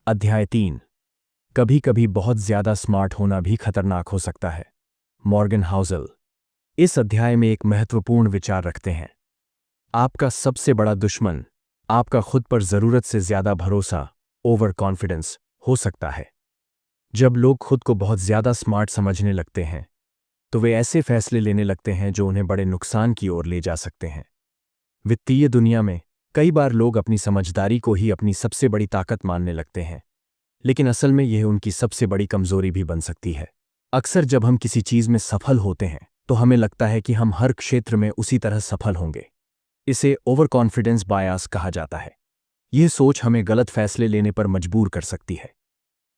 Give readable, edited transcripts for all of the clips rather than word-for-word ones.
अध्याय 3। कभी कभी बहुत ज्यादा स्मार्ट होना भी खतरनाक हो सकता है। मॉर्गन हाउसल इस अध्याय में एक महत्वपूर्ण विचार रखते हैं। आपका सबसे बड़ा दुश्मन आपका खुद पर जरूरत से ज्यादा भरोसा, ओवर कॉन्फिडेंस हो सकता है। जब लोग खुद को बहुत ज्यादा स्मार्ट समझने लगते हैं तो वे ऐसे फैसले लेने लगते हैं जो उन्हें बड़े नुकसान की ओर ले जा सकते हैं। वित्तीय दुनिया में कई बार लोग अपनी समझदारी को ही अपनी सबसे बड़ी ताकत मानने लगते हैं, लेकिन असल में यह उनकी सबसे बड़ी कमजोरी भी बन सकती है। अक्सर जब हम किसी चीज में सफल होते हैं तो हमें लगता है कि हम हर क्षेत्र में उसी तरह सफल होंगे। इसे ओवर कॉन्फिडेंस बायस कहा जाता है। यह सोच हमें गलत फैसले लेने पर मजबूर कर सकती है।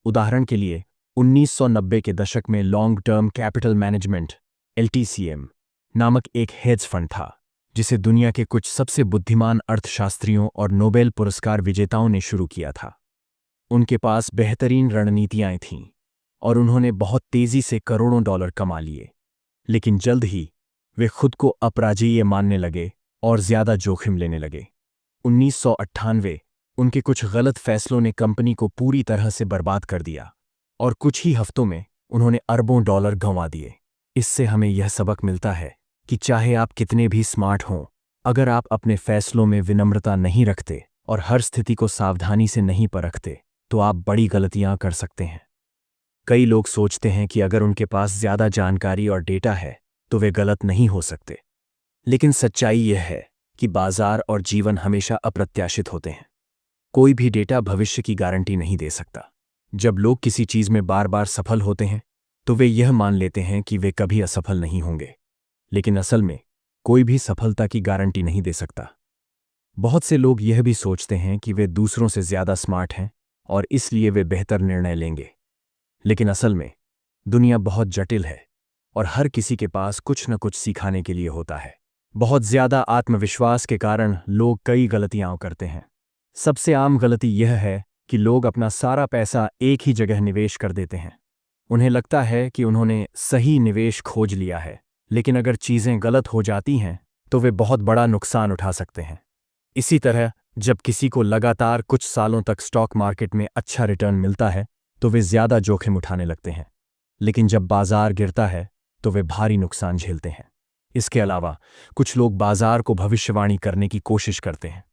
उदाहरण के लिए 1990 के दशक में long term capital management (LTCM) नामक एक हेज फंड था, जिसे दुनिया के कुछ सबसे बुद्धिमान अर्थशास्त्रियों और नोबेल पुरस्कार विजेताओं ने शुरू किया था। उनके पास बेहतरीन रणनीतियां थीं और उन्होंने बहुत तेजी से करोड़ों डॉलर कमा लिए, लेकिन जल्द ही वे खुद को अपराजेय मानने लगे और ज्यादा जोखिम लेने लगे। 1998 उनके कुछ गलत फैसलों ने कंपनी को पूरी तरह से बर्बाद कर दिया और कुछ ही हफ्तों में उन्होंने अरबों डॉलर गंवा दिए। इससे हमें यह सबक मिलता है कि चाहे आप कितने भी स्मार्ट हों, अगर आप अपने फैसलों में विनम्रता नहीं रखते और हर स्थिति को सावधानी से नहीं परखते तो आप बड़ी गलतियां कर सकते हैं। कई लोग सोचते हैं कि अगर उनके पास ज्यादा जानकारी और डेटा है तो वे गलत नहीं हो सकते, लेकिन सच्चाई यह है कि बाजार और जीवन हमेशा अप्रत्याशित होते हैं। कोई भी डेटा भविष्य की गारंटी नहीं दे सकता। जब लोग किसी चीज में बार बार सफल होते हैं तो वे यह मान लेते हैं कि वे कभी असफल नहीं होंगे, लेकिन असल में कोई भी सफलता की गारंटी नहीं दे सकता। बहुत से लोग यह भी सोचते हैं कि वे दूसरों से ज्यादा स्मार्ट हैं और इसलिए वे बेहतर निर्णय लेंगे, लेकिन असल में दुनिया बहुत जटिल है और हर किसी के पास कुछ न कुछ सिखाने के लिए होता है। बहुत ज्यादा आत्मविश्वास के कारण लोग कई गलतियां करते हैं। सबसे आम गलती यह है कि लोग अपना सारा पैसा एक ही जगह निवेश कर देते हैं। उन्हें लगता है कि उन्होंने सही निवेश खोज लिया है, लेकिन अगर चीजें गलत हो जाती हैं तो वे बहुत बड़ा नुकसान उठा सकते हैं। इसी तरह जब किसी को लगातार कुछ सालों तक स्टॉक मार्केट में अच्छा रिटर्न मिलता है तो वे ज्यादा जोखिम उठाने लगते हैं, लेकिन जब बाजार गिरता है तो वे भारी नुकसान झेलते हैं। इसके अलावा कुछ लोग बाजार को भविष्यवाणी करने की कोशिश करते हैं।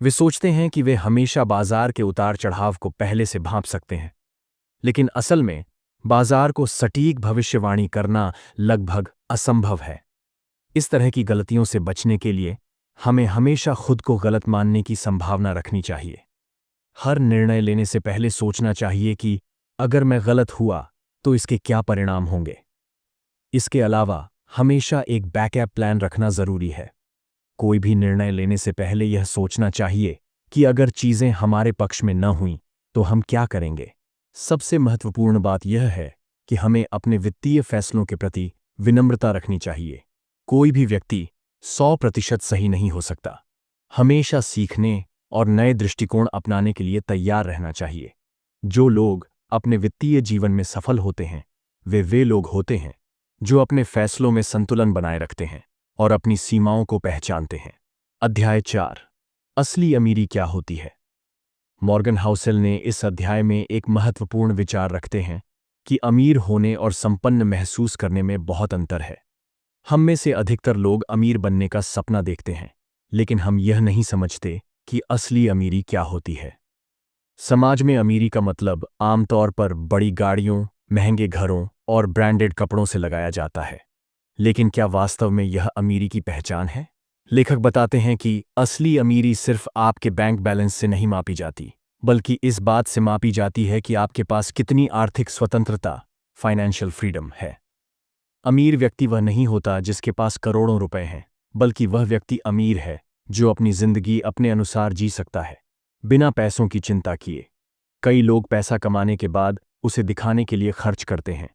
वे सोचते हैं कि वे हमेशा बाजार के उतार चढ़ाव को पहले से भांप सकते हैं, लेकिन असल में बाजार को सटीक भविष्यवाणी करना लगभग असंभव है। इस तरह की गलतियों से बचने के लिए हमें हमेशा खुद को गलत मानने की संभावना रखनी चाहिए। हर निर्णय लेने से पहले सोचना चाहिए कि अगर मैं गलत हुआ तो इसके क्या परिणाम होंगे। इसके अलावा हमेशा एक बैकअप प्लान रखना जरूरी है। कोई भी निर्णय लेने से पहले यह सोचना चाहिए कि अगर चीजें हमारे पक्ष में न हुईं तो हम क्या करेंगे। सबसे महत्वपूर्ण बात यह है कि हमें अपने वित्तीय फैसलों के प्रति विनम्रता रखनी चाहिए। कोई भी व्यक्ति 100% सही नहीं हो सकता। हमेशा सीखने और नए दृष्टिकोण अपनाने के लिए तैयार रहना चाहिए। जो लोग अपने वित्तीय जीवन में सफल होते हैं वे लोग होते हैं जो अपने फैसलों में संतुलन बनाए रखते हैं और अपनी सीमाओं को पहचानते हैं। अध्याय 4। असली अमीरी क्या होती है। मॉर्गन हाउसल ने इस अध्याय में एक महत्वपूर्ण विचार रखते हैं कि अमीर होने और संपन्न महसूस करने में बहुत अंतर है। हम में से अधिकतर लोग अमीर बनने का सपना देखते हैं, लेकिन हम यह नहीं समझते कि असली अमीरी क्या होती है। समाज में अमीरी का मतलब आमतौर पर बड़ी गाड़ियों, महंगे घरों और ब्रांडेड कपड़ों से लगाया जाता है, लेकिन क्या वास्तव में यह अमीरी की पहचान है? लेखक बताते हैं कि असली अमीरी सिर्फ आपके बैंक बैलेंस से नहीं मापी जाती, बल्कि इस बात से मापी जाती है कि आपके पास कितनी आर्थिक स्वतंत्रता, फाइनेंशियल फ्रीडम है। अमीर व्यक्ति वह नहीं होता जिसके पास करोड़ों रुपए हैं, बल्कि वह व्यक्ति अमीर है जो अपनी जिंदगी अपने अनुसार जी सकता है, बिना पैसों की चिंता किए। कई लोग पैसा कमाने के बाद उसे दिखाने के लिए खर्च करते हैं।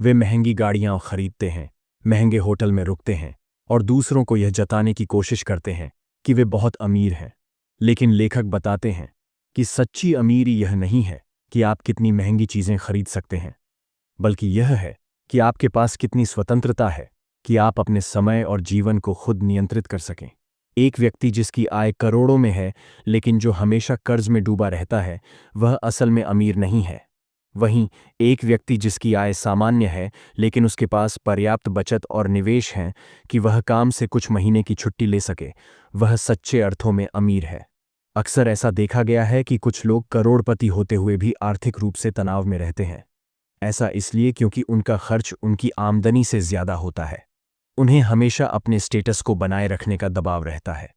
वे महंगी गाड़ियां खरीदते हैं, महंगे होटल में रुकते हैं और दूसरों को यह जताने की कोशिश करते हैं कि वे बहुत अमीर हैं। लेकिन लेखक बताते हैं कि सच्ची अमीरी यह नहीं है कि आप कितनी महंगी चीजें खरीद सकते हैं, बल्कि यह है कि आपके पास कितनी स्वतंत्रता है कि आप अपने समय और जीवन को खुद नियंत्रित कर सकें। एक व्यक्ति जिसकी आय करोड़ों में है लेकिन जो हमेशा कर्ज में डूबा रहता है, वह असल में अमीर नहीं है। वहीं एक व्यक्ति जिसकी आय सामान्य है लेकिन उसके पास पर्याप्त बचत और निवेश हैं कि वह काम से कुछ महीने की छुट्टी ले सके, वह सच्चे अर्थों में अमीर है। अक्सर ऐसा देखा गया है कि कुछ लोग करोड़पति होते हुए भी आर्थिक रूप से तनाव में रहते हैं। ऐसा इसलिए क्योंकि उनका खर्च उनकी आमदनी से ज्यादा होता है। उन्हें हमेशा अपने स्टेटस को बनाए रखने का दबाव रहता है।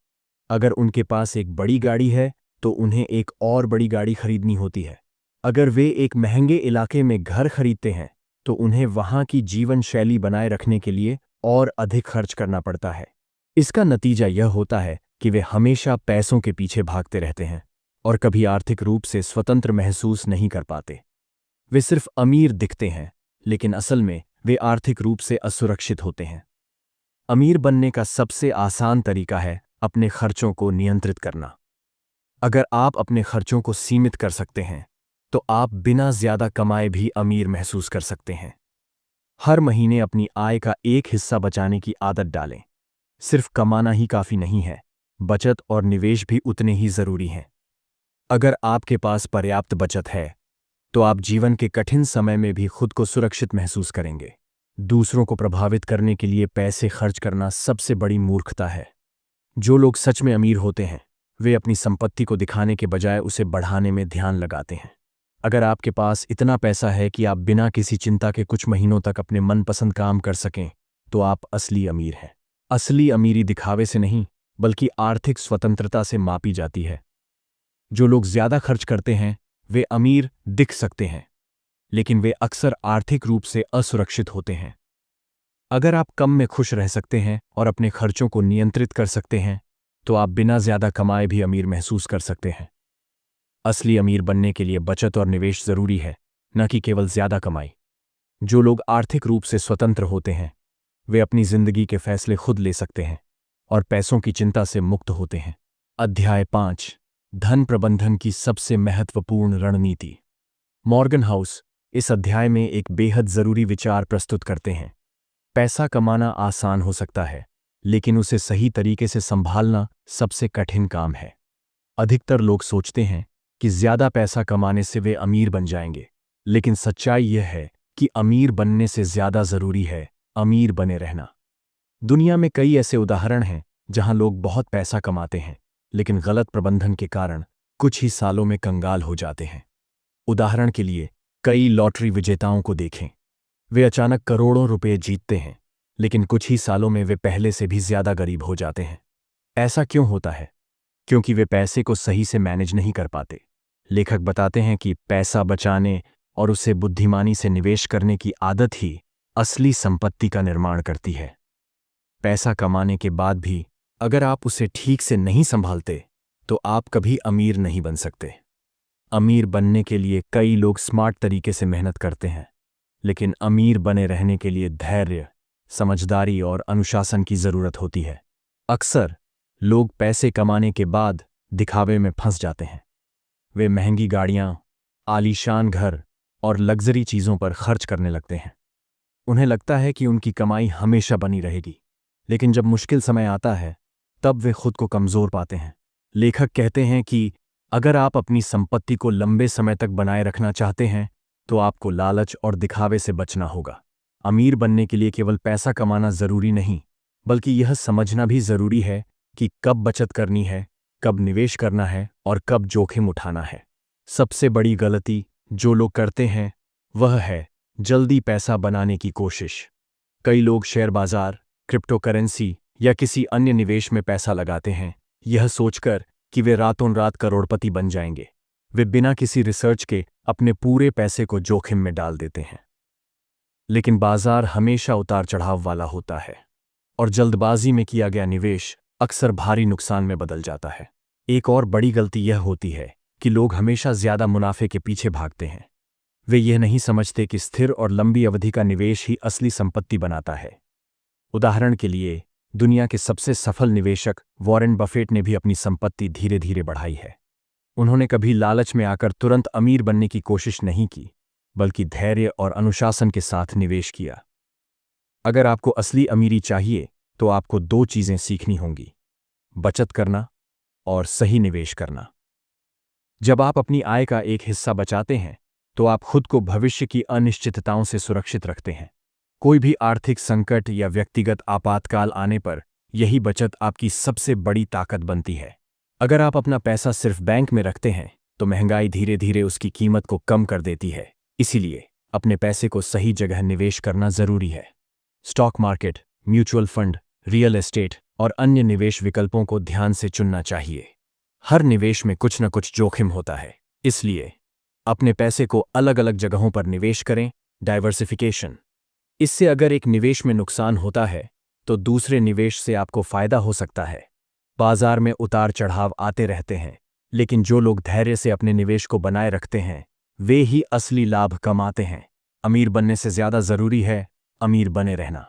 अगर उनके पास एक बड़ी गाड़ी है तो उन्हें एक और बड़ी गाड़ी खरीदनी होती है। अगर वे एक महंगे इलाके में घर खरीदते हैं तो उन्हें वहां की जीवन शैली बनाए रखने के लिए और अधिक खर्च करना पड़ता है। इसका नतीजा यह होता है कि वे हमेशा पैसों के पीछे भागते रहते हैं और कभी आर्थिक रूप से स्वतंत्र महसूस नहीं कर पाते। वे सिर्फ अमीर दिखते हैं लेकिन असल में वे आर्थिक रूप से असुरक्षित होते हैं। अमीर बनने का सबसे आसान तरीका है अपने खर्चों को नियंत्रित करना। अगर आप अपने खर्चों को सीमित कर सकते हैं तो आप बिना ज्यादा कमाए भी अमीर महसूस कर सकते हैं। हर महीने अपनी आय का एक हिस्सा बचाने की आदत डालें। सिर्फ कमाना ही काफी नहीं है, बचत और निवेश भी उतने ही जरूरी हैं। अगर आपके पास पर्याप्त बचत है तो आप जीवन के कठिन समय में भी खुद को सुरक्षित महसूस करेंगे। दूसरों को प्रभावित करने के लिए पैसे खर्च करना सबसे बड़ी मूर्खता है। जो लोग सच में अमीर होते हैं वे अपनी संपत्ति को दिखाने के बजाय उसे बढ़ाने में ध्यान लगाते हैं। अगर आपके पास इतना पैसा है कि आप बिना किसी चिंता के कुछ महीनों तक अपने मनपसंद काम कर सकें तो आप असली अमीर हैं। असली अमीरी दिखावे से नहीं बल्कि आर्थिक स्वतंत्रता से मापी जाती है। जो लोग ज्यादा खर्च करते हैं वे अमीर दिख सकते हैं लेकिन वे अक्सर आर्थिक रूप से असुरक्षित होते हैं। अगर आप कम में खुश रह सकते हैं और अपने खर्चों को नियंत्रित कर सकते हैं तो आप बिना ज्यादा कमाए भी अमीर महसूस कर सकते हैं। असली अमीर बनने के लिए बचत और निवेश जरूरी है, न कि केवल ज्यादा कमाई। जो लोग आर्थिक रूप से स्वतंत्र होते हैं वे अपनी जिंदगी के फैसले खुद ले सकते हैं और पैसों की चिंता से मुक्त होते हैं। अध्याय 5, धन प्रबंधन की सबसे महत्वपूर्ण रणनीति। मॉर्गन हाउस इस अध्याय में एक बेहद जरूरी विचार प्रस्तुत करते हैं। पैसा कमाना आसान हो सकता है लेकिन उसे सही तरीके से संभालना सबसे कठिन काम है। अधिकतर लोग सोचते हैं कि ज्यादा पैसा कमाने से वे अमीर बन जाएंगे, लेकिन सच्चाई यह है कि अमीर बनने से ज्यादा जरूरी है अमीर बने रहना। दुनिया में कई ऐसे उदाहरण हैं जहां लोग बहुत पैसा कमाते हैं लेकिन गलत प्रबंधन के कारण कुछ ही सालों में कंगाल हो जाते हैं। उदाहरण के लिए कई लॉटरी विजेताओं को देखें। वे अचानक करोड़ों रुपए जीतते हैं लेकिन कुछ ही सालों में वे पहले से भी ज्यादा गरीब हो जाते हैं। ऐसा क्यों होता है? क्योंकि वे पैसे को सही से मैनेज नहीं कर पाते। लेखक बताते हैं कि पैसा बचाने और उसे बुद्धिमानी से निवेश करने की आदत ही असली संपत्ति का निर्माण करती है। पैसा कमाने के बाद भी अगर आप उसे ठीक से नहीं संभालते तो आप कभी अमीर नहीं बन सकते। अमीर बनने के लिए कई लोग स्मार्ट तरीके से मेहनत करते हैं लेकिन अमीर बने रहने के लिए धैर्य, समझदारी और अनुशासन की जरूरत होती है। अक्सर लोग पैसे कमाने के बाद दिखावे में फंस जाते हैं। वे महंगी गाड़ियां, आलीशान घर और लग्जरी चीजों पर खर्च करने लगते हैं। उन्हें लगता है कि उनकी कमाई हमेशा बनी रहेगी, लेकिन जब मुश्किल समय आता है तब वे खुद को कमजोर पाते हैं। लेखक कहते हैं कि अगर आप अपनी संपत्ति को लंबे समय तक बनाए रखना चाहते हैं तो आपको लालच और दिखावे से बचना होगा। अमीर बनने के लिए केवल पैसा कमाना जरूरी नहीं बल्कि यह समझना भी जरूरी है कि कब बचत करनी है, कब निवेश करना है और कब जोखिम उठाना है। सबसे बड़ी गलती जो लोग करते हैं वह है जल्दी पैसा बनाने की कोशिश। कई लोग शेयर बाजार, क्रिप्टो करेंसी या किसी अन्य निवेश में पैसा लगाते हैं यह सोचकर कि वे रातों रात करोड़पति बन जाएंगे। वे बिना किसी रिसर्च के अपने पूरे पैसे को जोखिम में डाल देते हैं। लेकिन बाजार हमेशा उतार चढ़ाव वाला होता है और जल्दबाजी में किया गया निवेश अक्सर भारी नुकसान में बदल जाता है। एक और बड़ी गलती यह होती है कि लोग हमेशा ज्यादा मुनाफे के पीछे भागते हैं। वे यह नहीं समझते कि स्थिर और लंबी अवधि का निवेश ही असली संपत्ति बनाता है। उदाहरण के लिए दुनिया के सबसे सफल निवेशक वॉरेन बफेट ने भी अपनी संपत्ति धीरे धीरे बढ़ाई है। उन्होंने कभी लालच में आकर तुरंत अमीर बनने की कोशिश नहीं की, बल्कि धैर्य और अनुशासन के साथ निवेश किया। अगर आपको असली अमीरी चाहिए तो आपको 2 चीजें सीखनी होंगी: बचत करना और सही निवेश करना। जब आप अपनी आय का एक हिस्सा बचाते हैं तो आप खुद को भविष्य की अनिश्चितताओं से सुरक्षित रखते हैं। कोई भी आर्थिक संकट या व्यक्तिगत आपातकाल आने पर यही बचत आपकी सबसे बड़ी ताकत बनती है। अगर आप अपना पैसा सिर्फ बैंक में रखते हैं तो महंगाई धीरे धीरे उसकी कीमत को कम कर देती है। इसीलिए अपने पैसे को सही जगह निवेश करना जरूरी है। Stock market, mutual fund, real estate और अन्य निवेश विकल्पों को ध्यान से चुनना चाहिए। हर निवेश में कुछ न कुछ जोखिम होता है, इसलिए अपने पैसे को अलग अलग जगहों पर निवेश करें। डाइवर्सिफिकेशन। इससे अगर एक निवेश में नुकसान होता है तो दूसरे निवेश से आपको फायदा हो सकता है। बाजार में उतार चढ़ाव आते रहते हैं, लेकिन जो लोग धैर्य से अपने निवेश को बनाए रखते हैं वे ही असली लाभ कमाते हैं। अमीर बनने से ज्यादा जरूरी है अमीर बने रहना।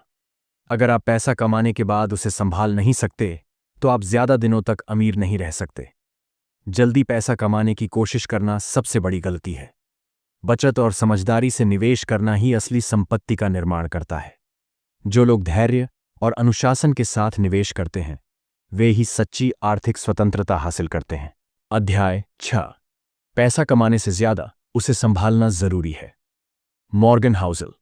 अगर आप पैसा कमाने के बाद उसे संभाल नहीं सकते तो आप ज्यादा दिनों तक अमीर नहीं रह सकते। जल्दी पैसा कमाने की कोशिश करना सबसे बड़ी गलती है। बचत और समझदारी से निवेश करना ही असली संपत्ति का निर्माण करता है। जो लोग धैर्य और अनुशासन के साथ निवेश करते हैं वे ही सच्ची आर्थिक स्वतंत्रता हासिल करते हैं। अध्याय 6। पैसा कमाने से ज्यादा उसे संभालना जरूरी है। मॉर्गन हाउसल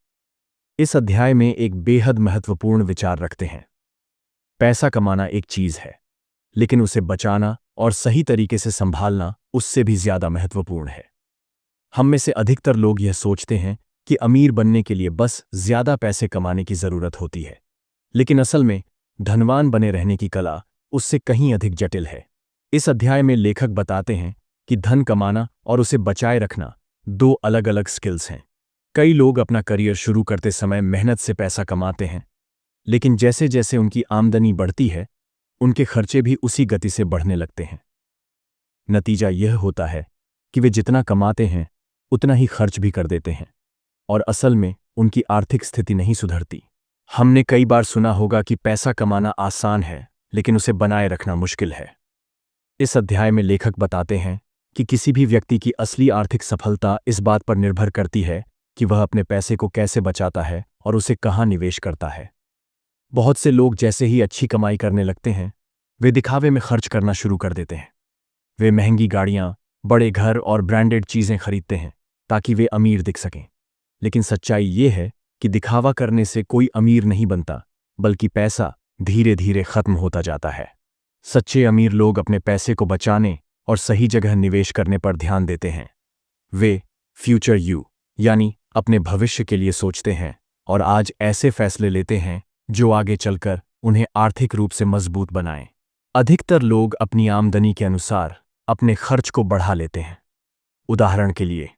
इस अध्याय में एक बेहद महत्वपूर्ण विचार रखते हैं। पैसा कमाना एक चीज है, लेकिन उसे बचाना और सही तरीके से संभालना उससे भी ज्यादा महत्वपूर्ण है। हम में से अधिकतर लोग यह सोचते हैं कि अमीर बनने के लिए बस ज्यादा पैसे कमाने की जरूरत होती है, लेकिन असल में धनवान बने रहने की कला उससे कहीं अधिक जटिल है। इस अध्याय में लेखक बताते हैं कि धन कमाना और उसे बचाए रखना दो अलग अलग स्किल्स हैं। कई लोग अपना करियर शुरू करते समय मेहनत से पैसा कमाते हैं, लेकिन जैसे जैसे उनकी आमदनी बढ़ती है उनके खर्चे भी उसी गति से बढ़ने लगते हैं। नतीजा यह होता है कि वे जितना कमाते हैं उतना ही खर्च भी कर देते हैं और असल में उनकी आर्थिक स्थिति नहीं सुधरती। हमने कई बार सुना होगा कि पैसा कमाना आसान है लेकिन उसे बनाए रखना मुश्किल है। इस अध्याय में लेखक बताते हैं कि किसी भी व्यक्ति की असली आर्थिक सफलता इस बात पर निर्भर करती है कि वह अपने पैसे को कैसे बचाता है और उसे कहाँ निवेश करता है। बहुत से लोग जैसे ही अच्छी कमाई करने लगते हैं वे दिखावे में खर्च करना शुरू कर देते हैं। वे महंगी गाड़ियां, बड़े घर और ब्रांडेड चीजें खरीदते हैं ताकि वे अमीर दिख सकें। लेकिन सच्चाई ये है कि दिखावा करने से कोई अमीर नहीं बनता, बल्कि पैसा धीरे धीरे खत्म होता जाता है। सच्चे अमीर लोग अपने पैसे को बचाने और सही जगह निवेश करने पर ध्यान देते हैं। वे फ्यूचर यू यानी अपने भविष्य के लिए सोचते हैं और आज ऐसे फैसले लेते हैं जो आगे चलकर उन्हें आर्थिक रूप से मजबूत बनाएं। अधिकतर लोग अपनी आमदनी के अनुसार अपने खर्च को बढ़ा लेते हैं। उदाहरण के लिए,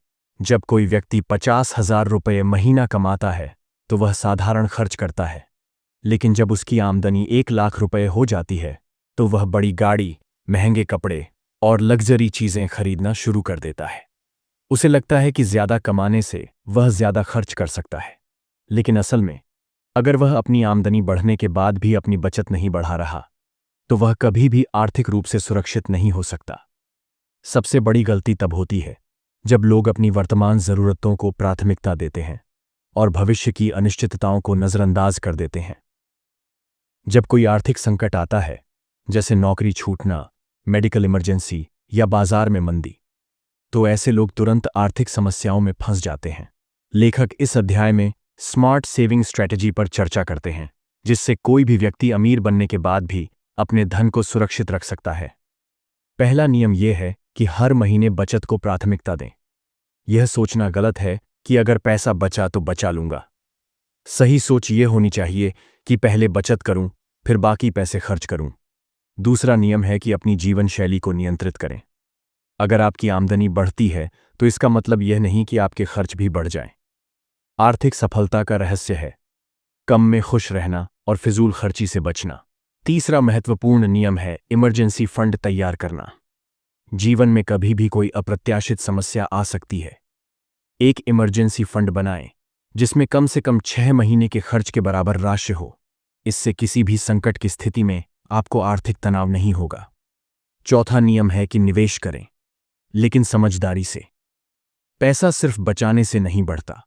जब कोई व्यक्ति 50,000 रुपये महीना कमाता है तो वह साधारण खर्च करता है, लेकिन जब उसकी आमदनी 1 लाख रुपये हो जाती है तो वह बड़ी गाड़ी, महंगे कपड़े और लग्जरी चीजें खरीदना शुरू कर देता है। उसे लगता है कि ज्यादा कमाने से वह ज्यादा खर्च कर सकता है, लेकिन असल में अगर वह अपनी आमदनी बढ़ने के बाद भी अपनी बचत नहीं बढ़ा रहा तो वह कभी भी आर्थिक रूप से सुरक्षित नहीं हो सकता। सबसे बड़ी गलती तब होती है जब लोग अपनी वर्तमान जरूरतों को प्राथमिकता देते हैं और भविष्य की अनिश्चितताओं को नजरअंदाज कर देते हैं। जब कोई आर्थिक संकट आता है, जैसे नौकरी छूटना, मेडिकल इमरजेंसी या बाजार में मंदी, तो ऐसे लोग तुरंत आर्थिक समस्याओं में फंस जाते हैं। लेखक इस अध्याय में स्मार्ट सेविंग स्ट्रैटेजी पर चर्चा करते हैं, जिससे कोई भी व्यक्ति अमीर बनने के बाद भी अपने धन को सुरक्षित रख सकता है। पहला नियम यह है कि हर महीने बचत को प्राथमिकता दें। यह सोचना गलत है कि अगर पैसा बचा तो बचा लूंगा। सही सोच यह होनी चाहिए कि पहले बचत करूं, फिर बाकी पैसे खर्च करूं। दूसरा नियम है कि अपनी जीवन शैली को नियंत्रित करें। अगर आपकी आमदनी बढ़ती है तो इसका मतलब यह नहीं कि आपके खर्च भी बढ़ जाएं। आर्थिक सफलता का रहस्य है कम में खुश रहना और फिजूल खर्ची से बचना। तीसरा महत्वपूर्ण नियम है इमरजेंसी फंड तैयार करना। जीवन में कभी भी कोई अप्रत्याशित समस्या आ सकती है। एक इमरजेंसी फंड बनाएं जिसमें कम से कम 6 महीने के खर्च के बराबर राशि हो। इससे किसी भी संकट की स्थिति में आपको आर्थिक तनाव नहीं होगा। चौथा नियम है कि निवेश करें, लेकिन समझदारी से। पैसा सिर्फ बचाने से नहीं बढ़ता,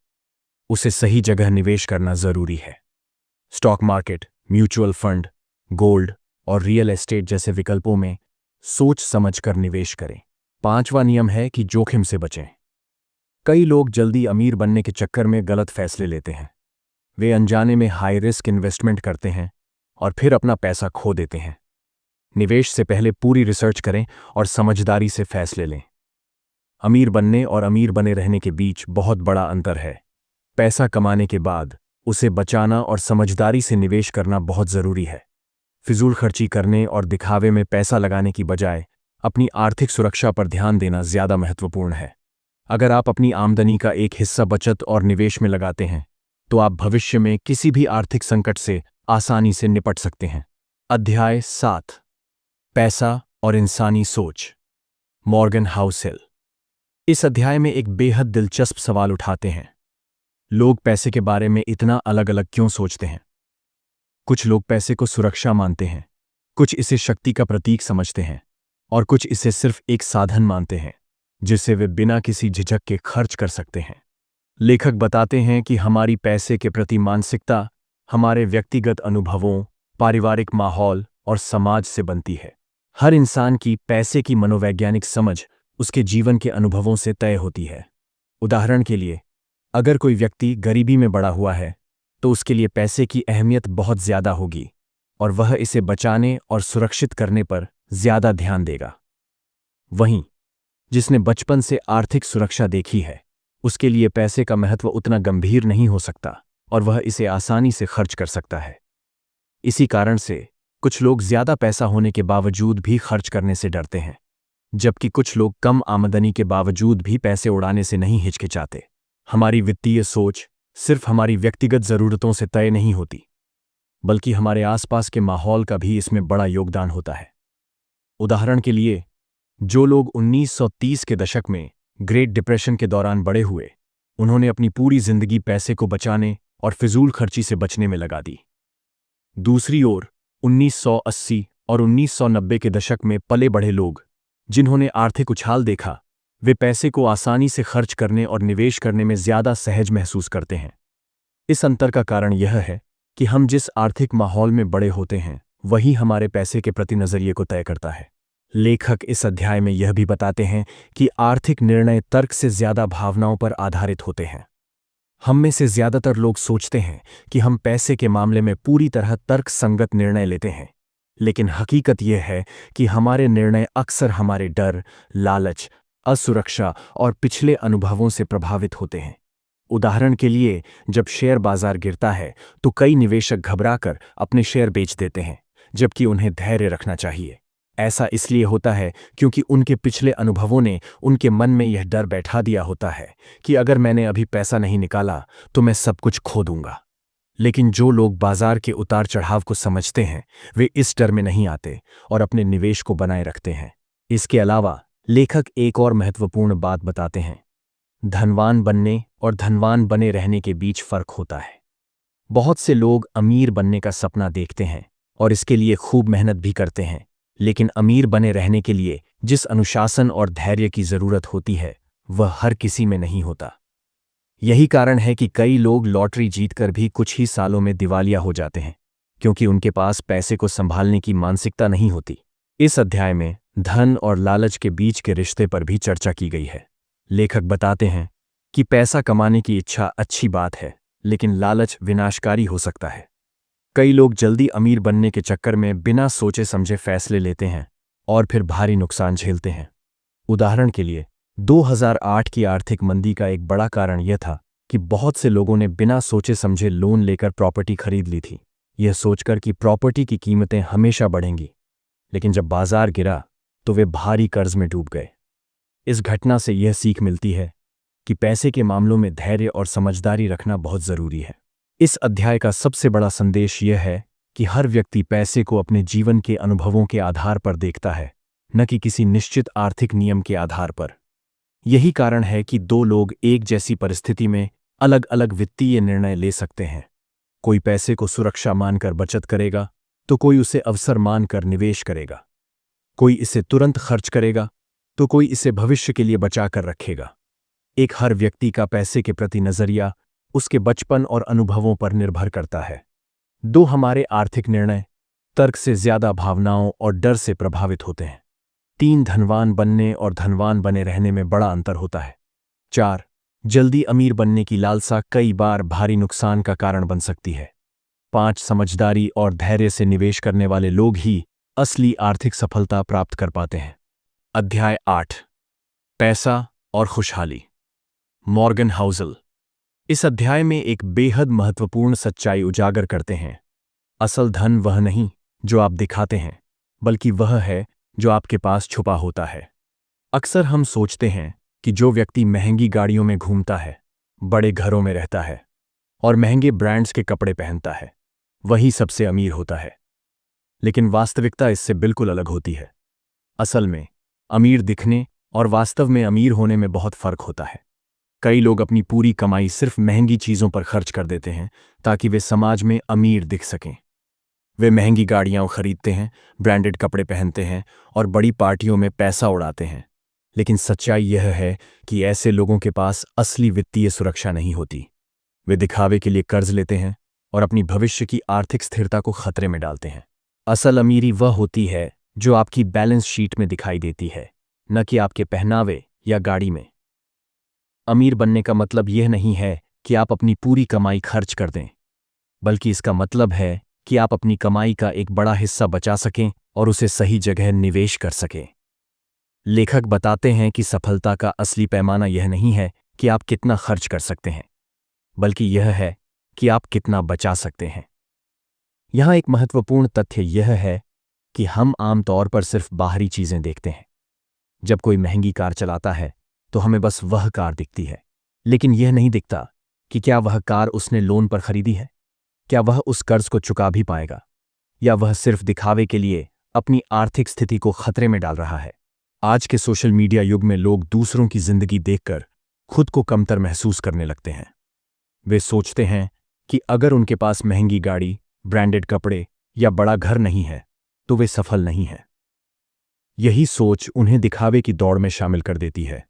उसे सही जगह निवेश करना जरूरी है। Stock market, mutual fund, gold और रियल एस्टेट जैसे विकल्पों में सोच समझकर निवेश करें। 5वां नियम है कि जोखिम से बचें। कई लोग जल्दी अमीर बनने के चक्कर में गलत फैसले लेते हैं। वे अनजाने में हाई रिस्क इन्वेस्टमेंट करते हैं और फिर अपना पैसा खो देते हैं। निवेश से पहले पूरी रिसर्च करें और समझदारी से फैसले लें। अमीर बनने और अमीर बने रहने के बीच बहुत बड़ा अंतर है। पैसा कमाने के बाद उसे बचाना और समझदारी से निवेश करना बहुत जरूरी है। फिजूल खर्ची करने और दिखावे में पैसा लगाने की बजाय अपनी आर्थिक सुरक्षा पर ध्यान देना ज्यादा महत्वपूर्ण है। अगर आप अपनी आमदनी का एक हिस्सा बचत और निवेश में लगाते हैं तो आप भविष्य में किसी भी आर्थिक संकट से आसानी से निपट सकते हैं। अध्याय 7, पैसा और इंसानी सोच। मॉर्गन हाउसेल इस अध्याय में एक बेहद दिलचस्प सवाल उठाते हैं। लोग पैसे के बारे में इतना अलग अलग क्यों सोचते हैं? कुछ लोग पैसे को सुरक्षा मानते हैं, कुछ इसे शक्ति का प्रतीक समझते हैं और कुछ इसे सिर्फ एक साधन मानते हैं जिसे वे बिना किसी झिझक के खर्च कर सकते हैं। लेखक बताते हैं कि हमारी पैसे के प्रति मानसिकता हमारे व्यक्तिगत अनुभवों, पारिवारिक माहौल और समाज से बनती है। हर इंसान की पैसे की मनोवैज्ञानिक समझ उसके जीवन के अनुभवों से तय होती है। उदाहरण के लिए, अगर कोई व्यक्ति गरीबी में बड़ा हुआ है तो उसके लिए पैसे की अहमियत बहुत ज्यादा होगी और वह इसे बचाने और सुरक्षित करने पर ज्यादा ध्यान देगा। वहीं जिसने बचपन से आर्थिक सुरक्षा देखी है उसके लिए पैसे का महत्व उतना गंभीर नहीं हो सकता और वह इसे आसानी से खर्च कर सकता है। इसी कारण से कुछ लोग ज्यादा पैसा होने के बावजूद भी खर्च करने से डरते हैं, जबकि कुछ लोग कम आमदनी के बावजूद भी पैसे उड़ाने से नहीं हिचकिचाते। हमारी वित्तीय सोच सिर्फ हमारी व्यक्तिगत जरूरतों से तय नहीं होती, बल्कि हमारे आसपास के माहौल का भी इसमें बड़ा योगदान होता है। उदाहरण के लिए, जो लोग 1930 के दशक में ग्रेट डिप्रेशन के दौरान बड़े हुए, उन्होंने अपनी पूरी जिंदगी पैसे को बचाने और फिजूल खर्ची से बचने में लगा दी। दूसरी ओर 1980 और 1990 के दशक में पले बढ़े लोग, जिन्होंने आर्थिक उछाल देखा, वे पैसे को आसानी से खर्च करने और निवेश करने में ज्यादा सहज महसूस करते हैं। इस अंतर का कारण यह है कि हम जिस आर्थिक माहौल में बड़े होते हैं वही हमारे पैसे के प्रति नजरिए को तय करता है। लेखक इस अध्याय में यह भी बताते हैं कि आर्थिक निर्णय तर्क से ज्यादा भावनाओं पर आधारित होते हैं। हम में से ज्यादातर लोग सोचते हैं कि हम पैसे के मामले में पूरी तरह तर्क संगत निर्णय लेते हैं, लेकिन हकीकत यह है कि हमारे निर्णय अक्सर हमारे डर, लालच, असुरक्षा और पिछले अनुभवों से प्रभावित होते हैं। उदाहरण के लिए, जब शेयर बाजार गिरता है तो कई निवेशक घबराकर अपने शेयर बेच देते हैं, जबकि उन्हें धैर्य रखना चाहिए। ऐसा इसलिए होता है क्योंकि उनके पिछले अनुभवों ने उनके मन में यह डर बैठा दिया होता है कि अगर मैंने अभी पैसा नहीं निकाला तो मैं सब कुछ खो दूंगा। लेकिन जो लोग बाजार के उतार चढ़ाव को समझते हैं, वे इस डर में नहीं आते और अपने निवेश को बनाए रखते हैं। इसके अलावा लेखक एक और महत्वपूर्ण बात बताते हैं। धनवान बनने और धनवान बने रहने के बीच फर्क होता है। बहुत से लोग अमीर बनने का सपना देखते हैं और इसके लिए खूब मेहनत भी करते हैं, लेकिन अमीर बने रहने के लिए जिस अनुशासन और धैर्य की जरूरत होती है वह हर किसी में नहीं होता। यही कारण है कि कई लोग लॉटरी जीतकर भी कुछ ही सालों में दिवालिया हो जाते हैं, क्योंकि उनके पास पैसे को संभालने की मानसिकता नहीं होती। इस अध्याय में धन और लालच के बीच के रिश्ते पर भी चर्चा की गई है। लेखक बताते हैं कि पैसा कमाने की इच्छा अच्छी बात है, लेकिन लालच विनाशकारी हो सकता है। कई लोग जल्दी अमीर बनने के चक्कर में बिना सोचे समझे फैसले लेते हैं और फिर भारी नुकसान झेलते हैं। उदाहरण के लिए, 2008 की आर्थिक मंदी का एक बड़ा कारण यह था कि बहुत से लोगों ने बिना सोचे समझे लोन लेकर प्रॉपर्टी खरीद ली थी, यह सोचकर कि प्रॉपर्टी की कीमतें हमेशा बढ़ेंगी। लेकिन जब बाजार गिरा तो वे भारी कर्ज में डूब गए। इस घटना से यह सीख मिलती है कि पैसे के मामलों में धैर्य और समझदारी रखना बहुत जरूरी है। इस अध्याय का सबसे बड़ा संदेश यह है कि हर व्यक्ति पैसे को अपने जीवन के अनुभवों के आधार पर देखता है, न कि किसी निश्चित आर्थिक नियम के आधार पर। यही कारण है कि दो लोग एक जैसी परिस्थिति में अलग अलग वित्तीय निर्णय ले सकते हैं। कोई पैसे को सुरक्षा मानकर बचत करेगा तो कोई उसे अवसर मानकर निवेश करेगा। कोई इसे तुरंत खर्च करेगा तो कोई इसे भविष्य के लिए बचा कर रखेगा। एक हर व्यक्ति का पैसे के प्रति नजरिया उसके बचपन और अनुभवों पर निर्भर करता है। हमारे आर्थिक निर्णय तर्क से ज्यादा भावनाओं और डर से प्रभावित होते हैं। 3 धनवान बनने और धनवान बने रहने में बड़ा अंतर होता है। 4 जल्दी अमीर बनने की लालसा कई बार भारी नुकसान का कारण बन सकती है। 5 समझदारी और धैर्य से निवेश करने वाले लोग ही असली आर्थिक सफलता प्राप्त कर पाते हैं। अध्याय 8 पैसा और खुशहाली। मॉर्गन हाउसल इस अध्याय में एक बेहद महत्वपूर्ण सच्चाई उजागर करते हैं। असल धन वह नहीं जो आप दिखाते हैं, बल्कि वह है जो आपके पास छुपा होता है। अक्सर हम सोचते हैं कि जो व्यक्ति महंगी गाड़ियों में घूमता है, बड़े घरों में रहता है और महंगे ब्रांड्स के कपड़े पहनता है, वही सबसे अमीर होता है। लेकिन वास्तविकता इससे बिल्कुल अलग होती है। असल में अमीर दिखने और वास्तव में अमीर होने में बहुत फर्क होता है। कई लोग अपनी पूरी कमाई सिर्फ महंगी चीजों पर खर्च कर देते हैं ताकि वे समाज में अमीर दिख सकें। वे महंगी गाड़ियां खरीदते हैं, ब्रांडेड कपड़े पहनते हैं और बड़ी पार्टियों में पैसा उड़ाते हैं। लेकिन सच्चाई यह है कि ऐसे लोगों के पास असली वित्तीय सुरक्षा नहीं होती। वे दिखावे के लिए कर्ज लेते हैं और अपनी भविष्य की आर्थिक स्थिरता को खतरे में डालते हैं। असल अमीरी वह होती है जो आपकी बैलेंस शीट में दिखाई देती है, न कि आपके पहनावे या गाड़ी में। अमीर बनने का मतलब यह नहीं है कि आप अपनी पूरी कमाई खर्च कर दें, बल्कि इसका मतलब है कि आप अपनी कमाई का एक बड़ा हिस्सा बचा सकें और उसे सही जगह निवेश कर सकें। लेखक बताते हैं कि सफलता का असली पैमाना यह नहीं है कि आप कितना खर्च कर सकते हैं, बल्कि यह है कि आप कितना बचा सकते हैं। यहां एक महत्वपूर्ण तथ्य यह है कि हम आमतौर पर सिर्फ बाहरी चीजें देखते हैं। जब कोई महंगी कार चलाता है तो हमें बस वह कार दिखती है, लेकिन यह नहीं दिखता कि क्या वह कार उसने लोन पर खरीदी है, क्या वह उस कर्ज को चुका भी पाएगा, या वह सिर्फ दिखावे के लिए अपनी आर्थिक स्थिति को खतरे में डाल रहा है। आज के सोशल मीडिया युग में लोग दूसरों की जिंदगी देखकर खुद को कमतर महसूस करने लगते हैं। वे सोचते हैं कि अगर उनके पास महंगी गाड़ी, ब्रांडेड कपड़े या बड़ा घर नहीं है तो वे सफल नहीं हैं। यही सोच उन्हें दिखावे की दौड़ में शामिल कर देती है,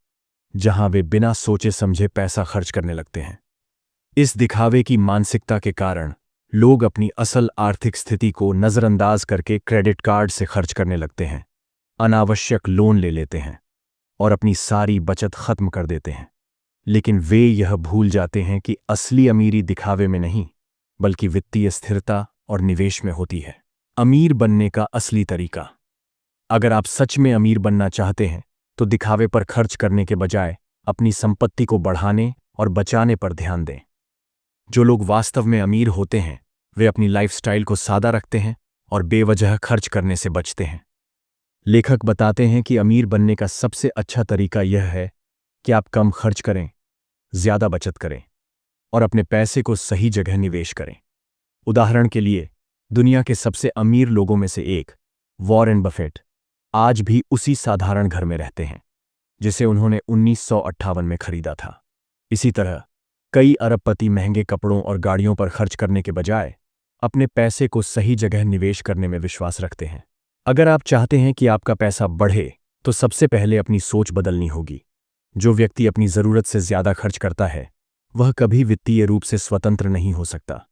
जहां वे बिना सोचे समझे पैसा खर्च करने लगते हैं। इस दिखावे की मानसिकता के कारण लोग अपनी असल आर्थिक स्थिति को नजरअंदाज करके क्रेडिट कार्ड से खर्च करने लगते हैं, अनावश्यक लोन ले लेते हैं और अपनी सारी बचत खत्म कर देते हैं। लेकिन वे यह भूल जाते हैं कि असली अमीरी दिखावे में नहीं, बल्कि वित्तीय स्थिरता और निवेश में होती है। अमीर बनने का असली तरीका। अगर आप सच में अमीर बनना चाहते हैं तो दिखावे पर खर्च करने के बजाय अपनी संपत्ति को बढ़ाने और बचाने पर ध्यान दें। जो लोग वास्तव में अमीर होते हैं वे अपनी लाइफस्टाइल को सादा रखते हैं और बेवजह खर्च करने से बचते हैं। लेखक बताते हैं कि अमीर बनने का सबसे अच्छा तरीका यह है कि आप कम खर्च करें, ज्यादा बचत करें और अपने पैसे को सही जगह निवेश करें। उदाहरण के लिए, दुनिया के सबसे अमीर लोगों में से एक वॉरेन बफेट आज भी उसी साधारण घर में रहते हैं जिसे उन्होंने 1958 में खरीदा था। इसी तरह कई अरबपति महंगे कपड़ों और गाड़ियों पर खर्च करने के बजाय अपने पैसे को सही जगह निवेश करने में विश्वास रखते हैं। अगर आप चाहते हैं कि आपका पैसा बढ़े तो सबसे पहले अपनी सोच बदलनी होगी। जो व्यक्ति अपनी जरूरत से ज्यादा खर्च करता है वह कभी वित्तीय रूप से स्वतंत्र नहीं हो सकता,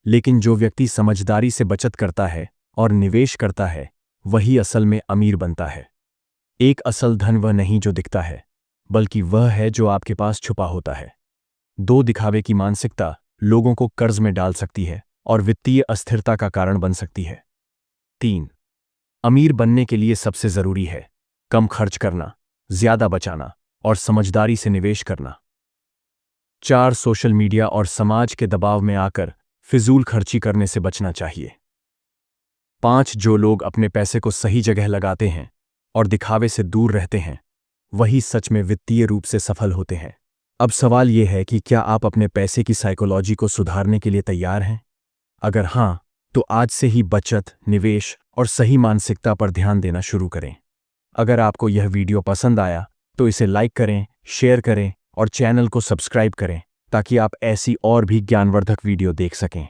लेकिन जो व्यक्ति समझदारी से बचत करता है और निवेश करता है वही असल में अमीर बनता है। एक असल धन वह नहीं जो दिखता है, बल्कि वह है जो आपके पास छुपा होता है। 2 दिखावे की मानसिकता लोगों को कर्ज में डाल सकती है और वित्तीय अस्थिरता का कारण बन सकती है। 3 अमीर बनने के लिए सबसे जरूरी है कम खर्च करना, ज्यादा बचाना और समझदारी से निवेश करना। 4 सोशल मीडिया और समाज के दबाव में आकर फिजूल खर्ची करने से बचना चाहिए। 5 जो लोग अपने पैसे को सही जगह लगाते हैं और दिखावे से दूर रहते हैं वही सच में वित्तीय रूप से सफल होते हैं। अब सवाल यह है कि क्या आप अपने पैसे की साइकोलॉजी को सुधारने के लिए तैयार हैं? अगर हां, तो आज से ही बचत, निवेश और सही मानसिकता पर ध्यान देना शुरू करें। अगर आपको यह वीडियो पसंद आया तो इसे लाइक करें, शेयर करें और चैनल को सब्सक्राइब करें ताकि आप ऐसी और भी ज्ञानवर्धक वीडियो देख सकें।